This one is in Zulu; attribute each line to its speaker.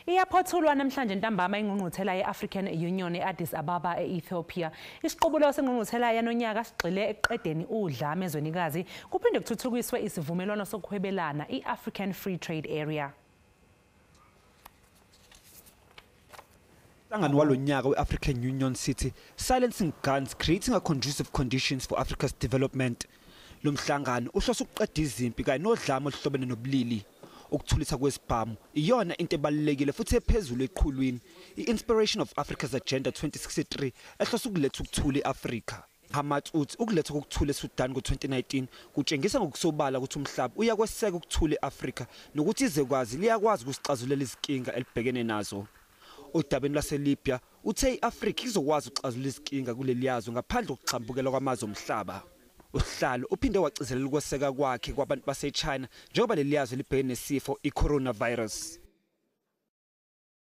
Speaker 1: Iyaphothulwa namhlanje ntambama iNgqungquthela yeAfrican Union eAddis Ababa eEthiopia. Isiqubulo seNgqungquthela yanonyaka sigxile ekuqedeni udlame ezwenikazi kuphinde kuthuthukiswe isivumelwano sokuhwebelana iAfrican Free Trade Area.
Speaker 2: Umhlangano walonyaka weAfrican Union sithi silencing guns creating a conducive conditions for Africa's development. Lo mhlangano uhlose ukuqeda izimpi kanye nodlame oluhlobene nobulili. Ukuthulisa kwesibhamu iyona into ebalulekile futhi ephezulu eqhulwini i-Inspiration of Africa's Agenda 2063 ehlose ukuletha ukuthula eAfrika. Hamath uthi ukuletha ukuthula eSudan ngo-2019 kutshengisa ngokusobala ukuthi umhlaba uyakweseka ukuthula eAfrika nokuthi izwekazi liyakwazi ukusixazulela izinkinga elibhekene nazo. Udabeni lwaseLibya uthe iAfrika izokwazi ukuxazulula izinkinga kuleli yazwe ngaphandle kokuxambukela kwamazwe omhlaba. Uhlalo uphinde wacizelela ukweseka kwakhe kwabantu baseChina njengoba leli yazwe libhekene nesifo iCoronavirus.